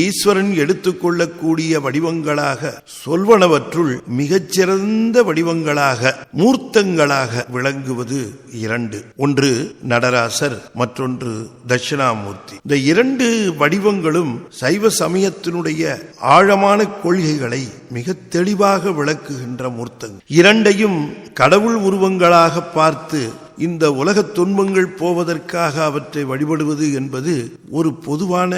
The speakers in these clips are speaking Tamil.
ஈஸ்வரன் எடுத்துக்கொள்ளக்கூடிய வடிவங்களாக சொல்வனவற்றுள் மிகச்சிறந்த வடிவங்களாக மூர்த்தங்களாக விளங்குவது இரண்டு. ஒன்று நடராசர், மற்றொன்று தட்சிணாமூர்த்தி. இந்த இரண்டு வடிவங்களும் சைவ சமயத்தினுடைய ஆழமான கொள்கைகளை மிக தெளிவாக விளக்குகின்ற மூர்த்தங்கள். இரண்டையும் கடவுள் உருவங்களாக பார்த்து இந்த உலக துன்பங்கள் போவதற்காக அவற்றை வழிபடுவது என்பது ஒரு பொதுவான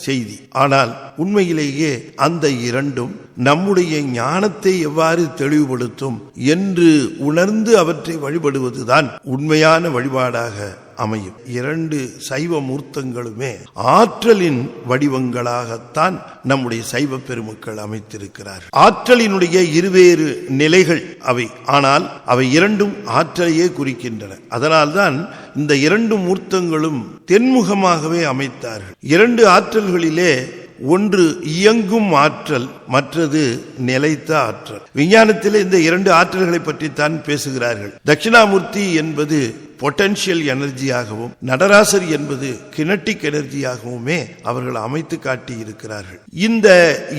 செய்தி. ஆனால் உண்மையிலேயே அந்த இரண்டும் நம்முடைய ஞானத்தை எவ்வாறு தெளிவுபடுத்தும் என்று உணர்ந்து அவற்றை வழிபடுவதுதான் உண்மையான வழிபாடாக அமையும். இரண்டு சைவ மூர்த்தங்களுமே ஆற்றலின் வடிவங்களாகத்தான் நம்முடைய சைவ பெருமக்கள் அமைத்திருக்கிறார்கள். ஆற்றலினுடைய இருவேறு நிலைகள் அவை, ஆனால் அவை இரண்டும் ஆற்றலையே குறிக்கின்றன. அதனால்தான் இந்த இரண்டு மூர்த்தங்களும் தென்முகமாகவே அமைத்தார்கள். இரண்டு ஆற்றல்களிலே ஒன்று இயங்கும் ஆற்றல், மற்றது நிலைத்த ஆற்றல். விஞ்ஞானத்திலே இந்த இரண்டு ஆற்றல்களை பற்றித்தான் பேசுகிறார்கள். தட்சிணாமூர்த்தி என்பது பொட்டன்ஷியல் எனர்ஜியாகவும், நடராசர் என்பது கினட்டிக் எனர்ஜியாகவுமே அவர்கள் அமைத்து காட்டி இருக்கிறார்கள். இந்த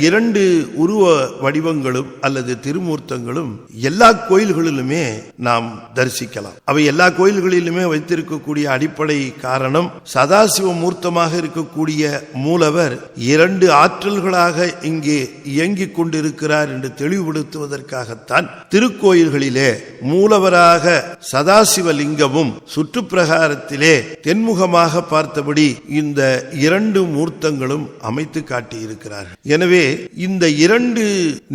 இரண்டு உருவ வடிவங்களும் அல்லது திருமூர்த்தங்களும் எல்லா கோயில்களிலுமே நாம் தரிசிக்கலாம். அவை எல்லா கோயில்களிலுமே வைத்திருக்கக்கூடிய அடிப்படை காரணம், சதாசிவ மூர்த்தமாக இருக்கக்கூடிய மூலவர் இரண்டு ஆற்றல்களாக இங்கே இயங்கிக் கொண்டிருக்கிறார் என்று தெளிவுபடுத்துவதற்காகத்தான் திருக்கோயில்களிலே மூலவராக சதாசிவலிங்கமும் சுற்றுப்பிரகாரத்திலே தென்முகமாக பார்த்தபடி இந்த இரண்டு மூர்த்தங்களும் அமைத்து காட்டியிருக்கிறார்கள். எனவே இந்த இரண்டு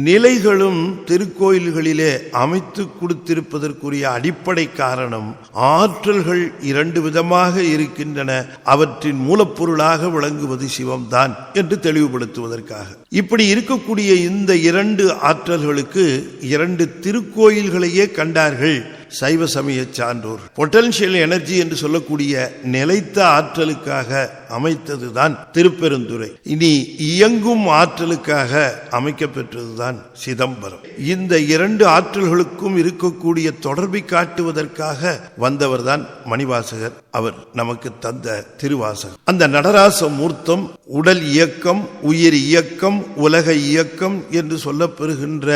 நிலைகளும் திருக்கோயில்களிலே அமைத்து கொடுத்திருப்பதற்குரிய அடிப்படை காரணம், ஆற்றல்கள் இரண்டு விதமாக இருக்கின்றன, அவற்றின் மூலப்பொருளாக விளங்குவது சிவம்தான் என்று தெளிவுபடுத்துவதற்காக. இப்படி இருக்கக்கூடிய இந்த இரண்டு ஆற்றல்களுக்கு இரண்டு திருக்கோயில்களையே கண்டார்கள் சைவ சமய சான்றோர். பொட்டன்ஷியல் எனர்ஜி என்று சொல்லக்கூடிய நிலைத்த ஆற்றலுக்காக அமைத்ததுதான் திருப்பெருந்துறை. இனி இயங்கும் ஆற்றலுக்காக அமைக்கப்பெற்றதுதான் சிதம்பரம். இந்த இரண்டு ஆற்றல்களுக்கும் இருக்கக்கூடிய தொடர்பை காட்டுவதற்காக வந்தவர் தான் மணிவாசகர். அவர் நமக்கு தந்த திருவாசகம். அந்த நடராச மூர்த்தம் உடல் இயக்கம், உயிர் இயக்கம், உலக இயக்கம் என்று சொல்லப்பெறுகின்ற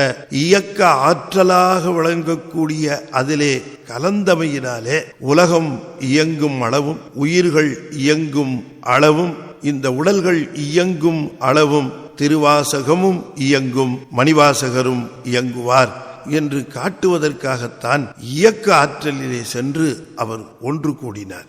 இயக்க ஆற்றலாக விளங்கக்கூடிய அதிலே கலந்தமையினாலே உலகம் இயங்கும் அளவும், உயிர்கள் இயங்கும் அளவும், இந்த உடல்கள் இயங்கும் அளவும் திருவாசகமும் இயங்கும், மணிவாசகரும் இயங்குவார் என்று காட்டுவதற்காகத்தான் இயக்க ஆற்றலிலே சென்று அவர் ஒன்று கூடினார்.